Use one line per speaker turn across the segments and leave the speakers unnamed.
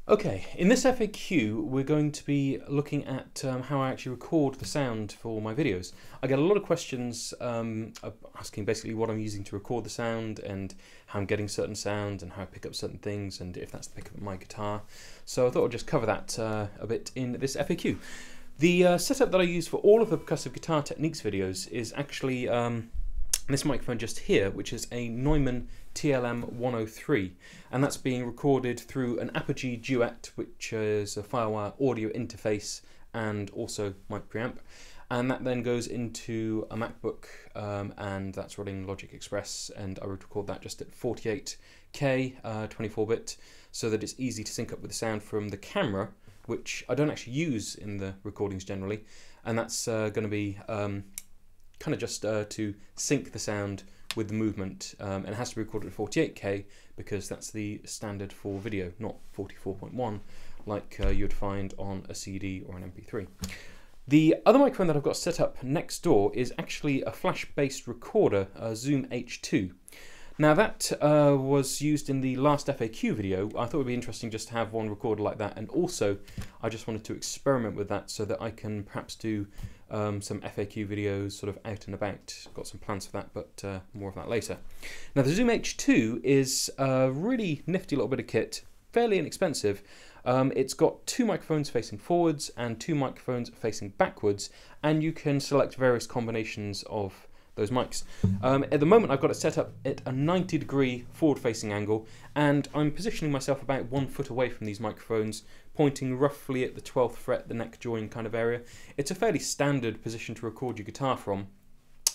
Okay, in this FAQ we're going to be looking at how I actually record the sound for my videos. I get a lot of questions asking basically what I'm using to record the sound and how I'm getting certain sounds and how I pick up certain things and if that's the pickup of my guitar. So I thought I'd just cover that a bit in this FAQ. The setup that I use for all of the percussive guitar techniques videos is actually this microphone just here, which is a Neumann TLM 103, and that's being recorded through an Apogee Duet, which is a Firewire audio interface and also mic preamp, and that then goes into a MacBook, and that's running Logic Express, and I would record that just at 48K 24-bit, so that it's easy to sync up with the sound from the camera, which I don't actually use in the recordings generally, and that's going to be kind of just to sync the sound with the movement, and it has to be recorded at 48K because that's the standard for video, not 44.1 like you'd find on a CD or an MP3. The other microphone that I've got set up next door is actually a flash-based recorder, a Zoom H2. Now that was used in the last FAQ video. I thought it would be interesting just to have one recorder like that, and also I just wanted to experiment with that so that I can perhaps do some FAQ videos sort of out and about. Got some plans for that, but more of that later. Now the Zoom H2 is a really nifty little bit of kit, fairly inexpensive. It's got two microphones facing forwards and two microphones facing backwards, and you can select various combinations of those mics. At the moment I've got it set up at a 90-degree forward-facing angle, and I'm positioning myself about 1 foot away from these microphones, pointing roughly at the 12th fret, the neck join kind of area. It's a fairly standard position to record your guitar from,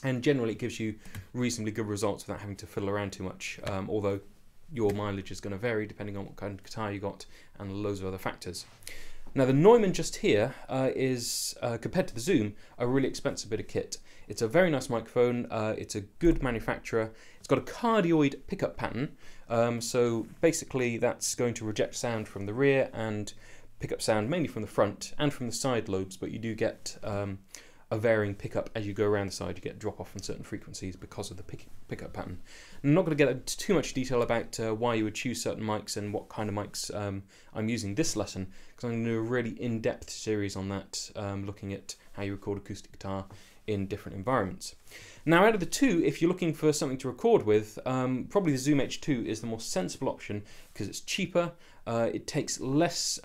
and generally it gives you reasonably good results without having to fiddle around too much, although your mileage is going to vary depending on what kind of guitar you got and loads of other factors. Now the Neumann just here is, compared to the Zoom, a really expensive bit of kit. It's a very nice microphone, it's a good manufacturer, it's got a cardioid pickup pattern, so basically that's going to reject sound from the rear and pick up sound mainly from the front and from the side lobes, but you do get a varying pickup as you go around the side. You get drop off on certain frequencies because of the pickup pattern. I'm not going to get into too much detail about why you would choose certain mics and what kind of mics I'm using this lesson, because I'm going to do a really in-depth series on that, looking at how you record acoustic guitar in different environments. Now out of the two, if you're looking for something to record with, probably the Zoom H2 is the more sensible option because it's cheaper, it takes less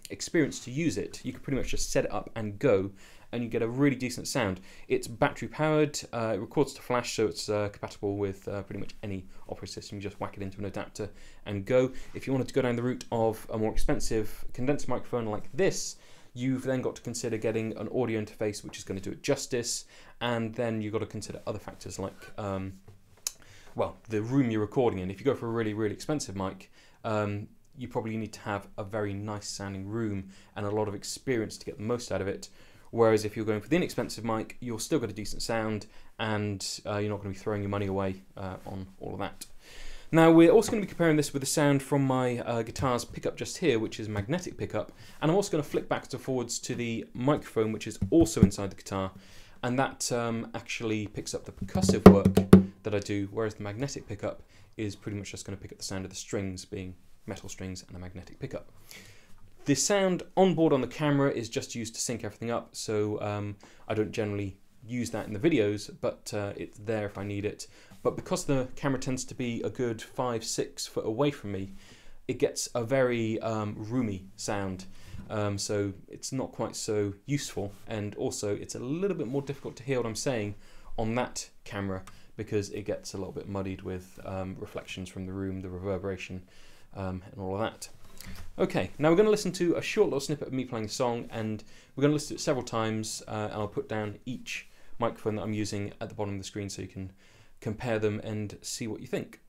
experience to use it. You can pretty much just set it up and go, and you get a really decent sound. It's battery powered, it records to flash, so it's compatible with pretty much any operating system. You just whack it into an adapter and go. If you wanted to go down the route of a more expensive condenser microphone like this, you've then got to consider getting an audio interface which is going to do it justice, and then you've got to consider other factors like well, the room you're recording in. If you go for a really, really expensive mic, you probably need to have a very nice sounding room and a lot of experience to get the most out of it. Whereas if you're going for the inexpensive mic, you'll still get a decent sound, and you're not going to be throwing your money away on all of that. Now we're also going to be comparing this with the sound from my guitar's pickup just here, which is magnetic pickup, and I'm also going to flick backwards and forwards to the microphone which is also inside the guitar, and that actually picks up the percussive work that I do, whereas the magnetic pickup is pretty much just going to pick up the sound of the strings, being metal strings and a magnetic pickup. The sound on board on the camera is just used to sync everything up, so I don't generally use that in the videos, but it's there if I need it. But because the camera tends to be a good 5-6 foot away from me, it gets a very roomy sound, so it's not quite so useful, and also it's a little bit more difficult to hear what I'm saying on that camera because it gets a little bit muddied with reflections from the room, the reverberation, and all of that. Okay, now we're going to listen to a short little snippet of me playing a song, and we're going to listen to it several times, and I'll put down each microphone that I'm using at the bottom of the screen so you can compare them and see what you think.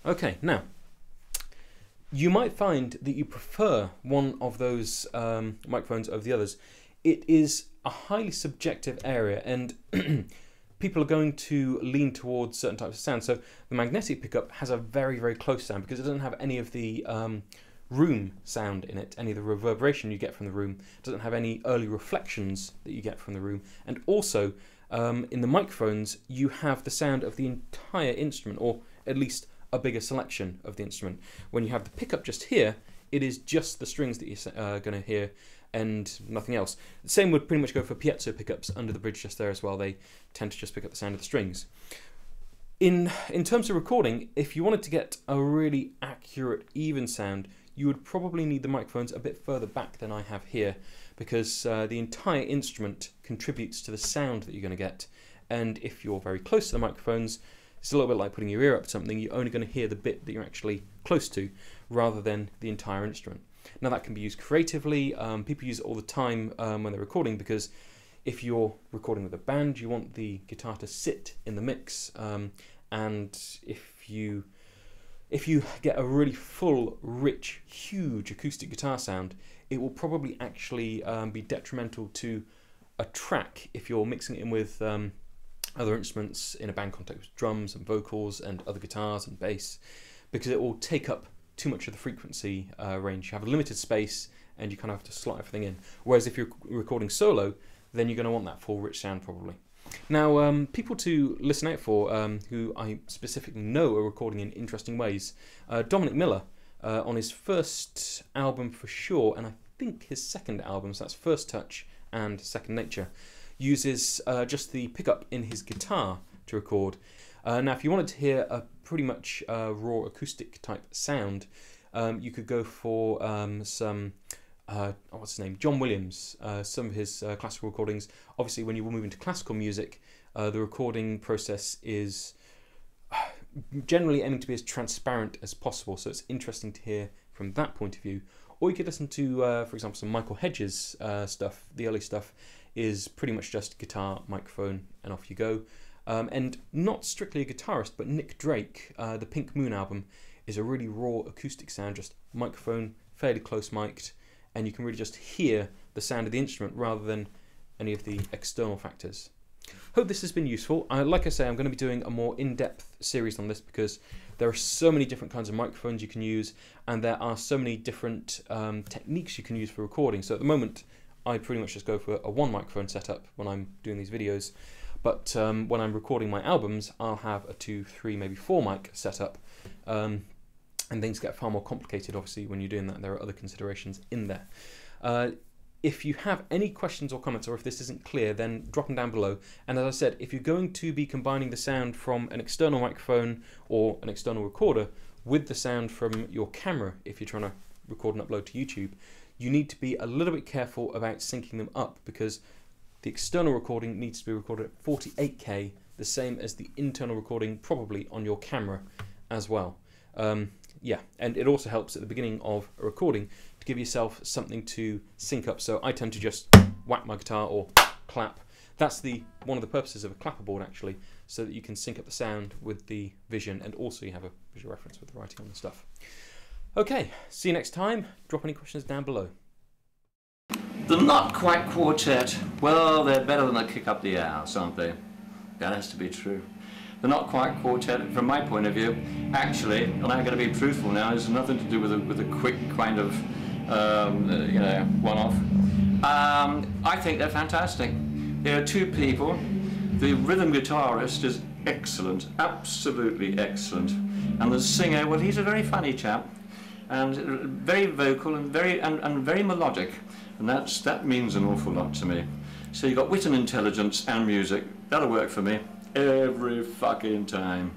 Okay, now, you might find that you prefer one of those microphones over the others. It is a highly subjective area, and people are going to lean towards certain types of sound. So the magnetic pickup has a very, very close sound because it doesn't have any of the room sound in it, any of the reverberation you get from the room. It doesn't have any early reflections that you get from the room. And also, in the microphones, you have the sound of the entire instrument, or at least a bigger selection of the instrument. When you have the pickup just here, it is just the strings that you're going to hear and nothing else. The same would pretty much go for piezo pickups under the bridge just there as well. They tend to just pick up the sound of the strings. In terms of recording, if you wanted to get a really accurate, even sound, you would probably need the microphones a bit further back than I have here, because the entire instrument contributes to the sound that you're going to get. And if you're very close to the microphones, it's a little bit like putting your ear up to something. You're only going to hear the bit that you're actually close to, rather than the entire instrument. Now that can be used creatively. People use it all the time when they're recording, because if you're recording with a band, you want the guitar to sit in the mix, and if you get a really full, rich, huge acoustic guitar sound, it will probably actually be detrimental to a track if you're mixing it in with other instruments in a band context, drums and vocals and other guitars and bass, because it will take up too much of the frequency range. You have a limited space and you kind of have to slot everything in. Whereas if you're recording solo, then you're going to want that full, rich sound probably. Now, people to listen out for who I specifically know are recording in interesting ways. Dominic Miller, on his first album for sure, and I think his second album, so that's First Touch and Second Nature, uses just the pickup in his guitar to record. Now, if you wanted to hear a pretty much raw acoustic type sound, you could go for some what's his name? John Williams. Some of his classical recordings. Obviously, when you move into classical music, the recording process is generally aiming to be as transparent as possible. So it's interesting to hear from that point of view. Or you could listen to, for example, some Michael Hedges stuff. The early stuff is pretty much just guitar, microphone, and off you go. And not strictly a guitarist, but Nick Drake, the Pink Moon album, is a really raw acoustic sound, just microphone, fairly close mic'd, and you can really just hear the sound of the instrument rather than any of the external factors. Hope this has been useful. Like I say, I'm going to be doing a more in-depth series on this because there are so many different kinds of microphones you can use, and there are so many different techniques you can use for recording. So at the moment, I pretty much just go for a one microphone setup when I'm doing these videos. But when I'm recording my albums, I'll have a 2, 3, maybe 4 mic setup. And things get far more complicated, obviously, when you're doing that. There are other considerations in there. If you have any questions or comments, or if this isn't clear, then drop them down below. And as I said, if you're going to be combining the sound from an external microphone or an external recorder with the sound from your camera, if you're trying to record and upload to YouTube, you need to be a little bit careful about syncing them up, because the external recording needs to be recorded at 48K, the same as the internal recording probably on your camera as well. Yeah, and it also helps at the beginning of a recording to give yourself something to sync up. So I tend to just whack my guitar or clap. That's one of the purposes of a clapper board, actually, so that you can sync up the sound with the vision, and also you have a visual reference with the writing on the stuff. Okay, see you next time. Drop any questions down below.
The Not Quite Quartet, well, they're better than a kick up the ass, aren't they? That has to be true. The Not Quite Quartet, from my point of view, actually, and I'm going to be truthful now, has nothing to do with a quick kind of, you know, one-off. I think they're fantastic. There are two people. The rhythm guitarist is excellent, absolutely excellent, and the singer, well, he's a very funny chap, and very vocal and very melodic, and that means an awful lot to me. So you've got wit and intelligence and music. That'll work for me every fucking time.